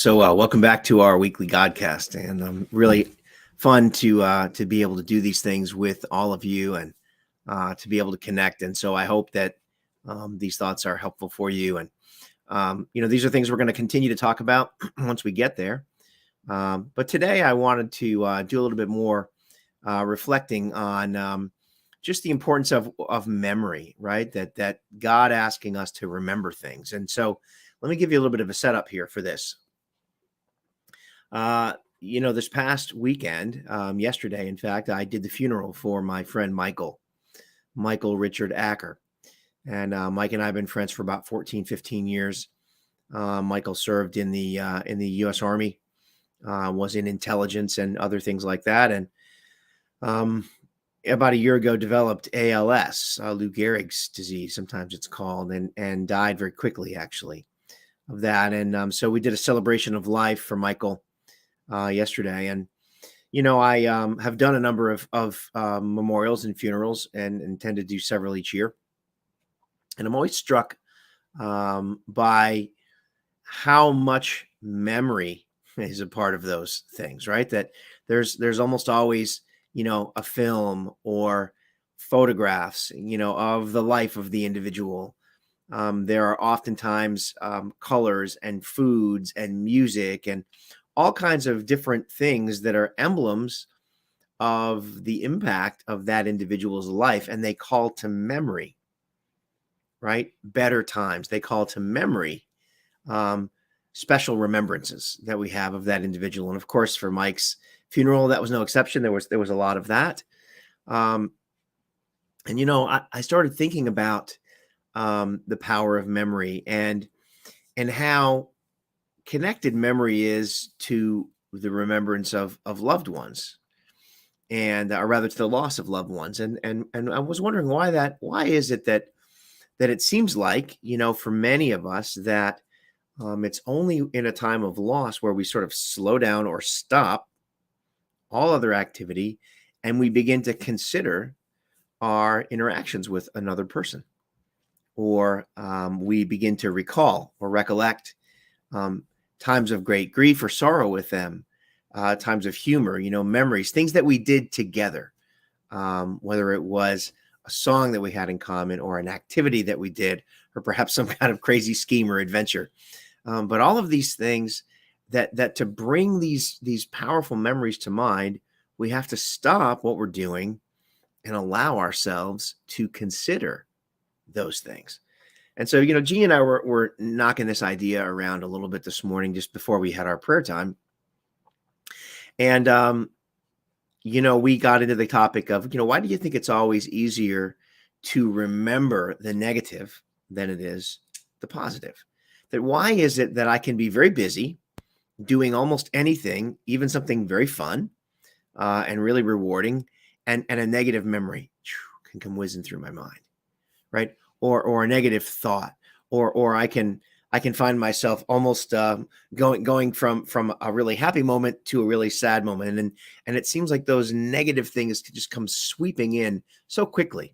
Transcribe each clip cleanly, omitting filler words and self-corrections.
Welcome back to our weekly Godcast, and really fun to be able to do these things with all of you and to be able to connect. And so I hope that these thoughts are helpful for you. And these are things we're going to continue to talk about once we get there. But today I wanted to do a little bit more reflecting on just the importance of memory, right? That God asking us to remember things. And so let me give you a little bit of a setup here for this. This past weekend, yesterday, in fact, I did the funeral for my friend Michael Richard Acker. And Mike and I have been friends for about 14, 15 years. Michael served in the U.S. Army, was in intelligence and other things like that. And about a year ago, developed ALS, Lou Gehrig's disease, sometimes it's called, and died very quickly, actually, of that. And so we did a celebration of life for Michael yesterday. And, I have done a number of memorials and funerals and intend to do several each year. And I'm always struck by how much memory is a part of those things, right? That there's almost always, a film or photographs, of the life of the individual. There are oftentimes colors and foods and music and all kinds of different things that are emblems of the impact of that individual's life, and they call to memory, right? Better times. They call to memory special remembrances that we have of that individual. And of course, for Mike's funeral, that was no exception. There was a lot of that. I started thinking about the power of memory and how connected memory is to the remembrance of loved ones, and or rather to the loss of loved ones. And I was wondering why is it that it seems like, for many of us that it's only in a time of loss where we sort of slow down or stop all other activity and we begin to consider our interactions with another person, or we begin to recall or recollect times of great grief or sorrow with them, times of humor, memories, things that we did together, whether it was a song that we had in common or an activity that we did, or perhaps some kind of crazy scheme or adventure. But all of these things that to bring these powerful memories to mind, we have to stop what we're doing and allow ourselves to consider those things. And so, Jean and I were knocking this idea around a little bit this morning, just before we had our prayer time. And, we got into the topic of, why do you think it's always easier to remember the negative than it is the positive? That why is it that I can be very busy doing almost anything, even something very fun and really rewarding, and a negative memory can come whizzing through my mind, right? Or a negative thought, or I can find myself almost going from a really happy moment to a really sad moment, and it seems like those negative things could just come sweeping in so quickly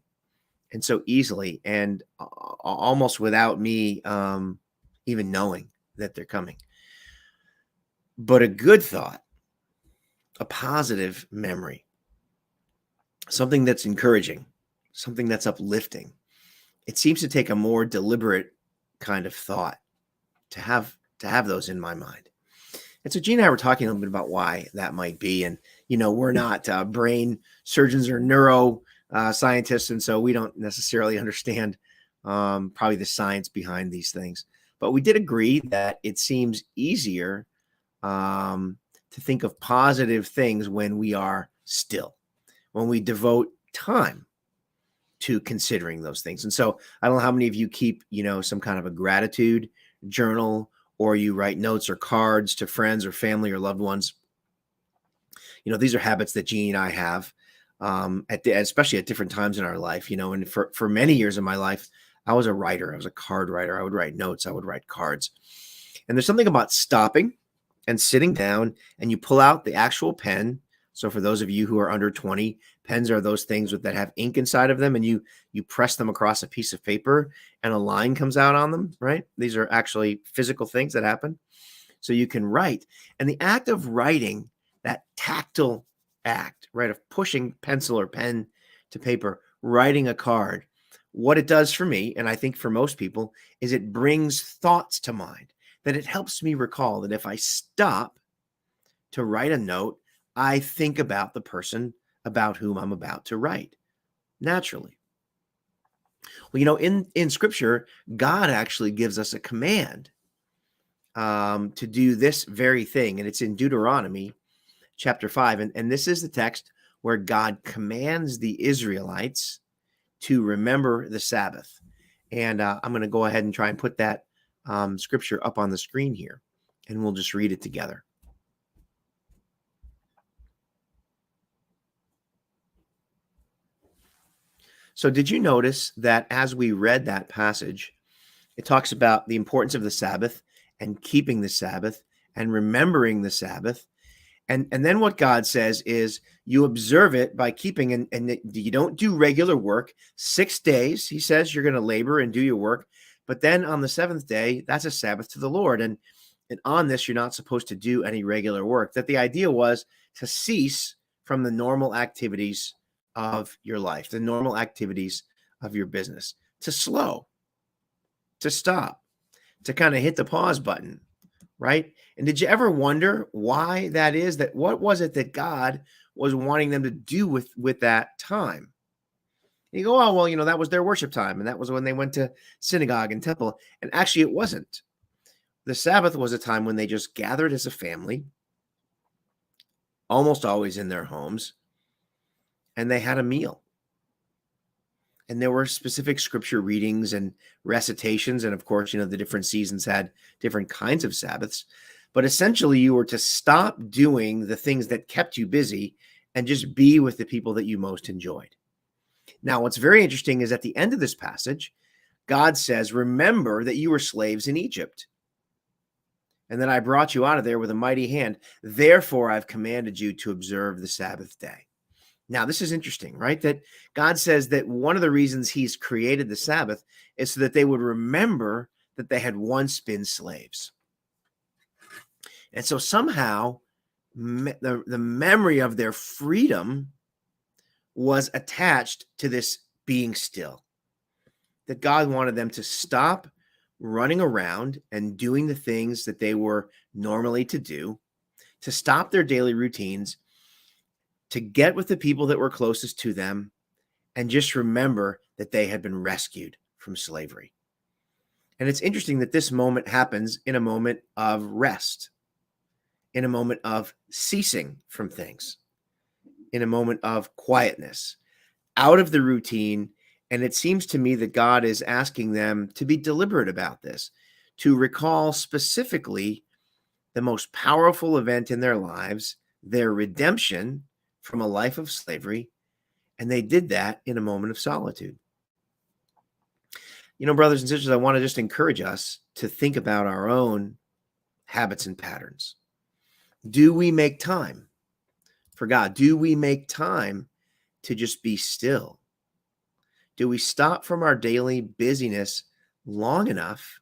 and so easily, and almost without me even knowing that they're coming. But a good thought, a positive memory, something that's encouraging, something that's uplifting, it seems to take a more deliberate kind of thought to have those in my mind. And so Gene and I were talking a little bit about why that might be. And, we're not brain surgeons or neuro scientists, and so we don't necessarily understand probably the science behind these things. But we did agree that it seems easier to think of positive things when we are still, when we devote time to considering those things. And so I don't know how many of you keep, some kind of a gratitude journal, or you write notes or cards to friends or family or loved ones. These are habits that Jean and I have, especially at different times in our life, and for many years of my life, I was a writer. I was a card writer. I would write notes. I would write cards. And there's something about stopping and sitting down, and you pull out the actual pen. So for those of you who are under 20, pens are those things that have ink inside of them, and you press them across a piece of paper and a line comes out on them, right? These are actually physical things that happen. so you can write. And the act of writing, that tactile act, right, of pushing pencil or pen to paper, writing a card, what it does for me, and I think for most people, is it brings thoughts to mind, that it helps me recall that if I stop to write a note, I think about the person about whom I'm about to write naturally. Well, in Scripture, God actually gives us a command to do this very thing, and it's in Deuteronomy chapter 5. And this is the text where God commands the Israelites to remember the Sabbath. And I'm going to go ahead and try and put that scripture up on the screen here, and we'll just read it together. So did you notice that as we read that passage, it talks about the importance of the Sabbath and keeping the Sabbath and remembering the Sabbath? And then what God says is you observe it by keeping, and you don't do regular work. 6 days, he says, you're going to labor and do your work. But then on the seventh day, that's a Sabbath to the Lord. And on this, you're not supposed to do any regular work. That the idea was to cease from the normal activities of your life, the normal activities of your business, to slow, to stop, to kind of hit the pause button, right? And did you ever wonder why that is? That what was it that God was wanting them to do with that time? You go, oh, well, that was their worship time, and that was when they went to synagogue and temple. And actually, it wasn't. The Sabbath was a time when they just gathered as a family, almost always in their homes, and they had a meal. And there were specific scripture readings and recitations. And of course, the different seasons had different kinds of Sabbaths. But essentially, you were to stop doing the things that kept you busy and just be with the people that you most enjoyed. Now, what's very interesting is at the end of this passage, God says, remember that you were slaves in Egypt, and that I brought you out of there with a mighty hand. Therefore, I've commanded you to observe the Sabbath day. Now, this is interesting, right? That God says that one of the reasons he's created the Sabbath is so that they would remember that they had once been slaves. And so somehow the memory of their freedom was attached to this being still. That God wanted them to stop running around and doing the things that they were normally to do, to stop their daily routines, to get with the people that were closest to them, and just remember that they had been rescued from slavery. And it's interesting that this moment happens in a moment of rest, in a moment of ceasing from things, in a moment of quietness, out of the routine. And it seems to me that God is asking them to be deliberate about this, to recall specifically the most powerful event in their lives, their redemption from a life of slavery. And they did that in a moment of solitude. Brothers and sisters, I want to just encourage us to think about our own habits and patterns. Do we make time for God? Do we make time to just be still? Do we stop from our daily busyness long enough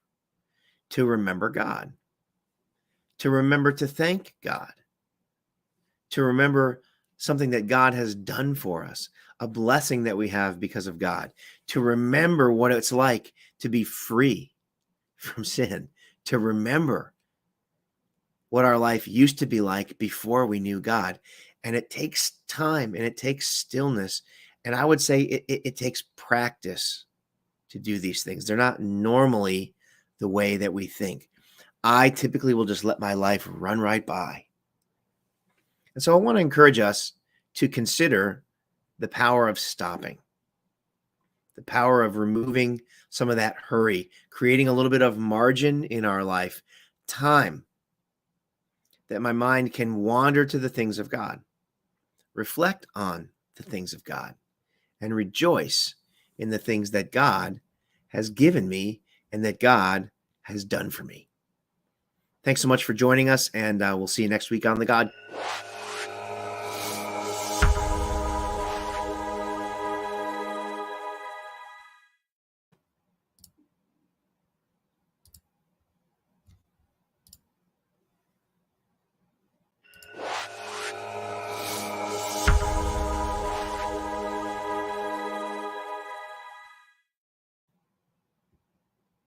to remember God, to remember to thank God, to remember something that God has done for us, a blessing that we have because of God, to remember what it's like to be free from sin, to remember what our life used to be like before we knew God. And it takes time and it takes stillness. And I would say it takes practice to do these things. They're not normally the way that we think. I typically will just let my life run right by. And so I want to encourage us to consider the power of stopping, the power of removing some of that hurry, creating a little bit of margin in our life, time that my mind can wander to the things of God, reflect on the things of God, and rejoice in the things that God has given me and that God has done for me. Thanks so much for joining us, and we'll see you next week on The God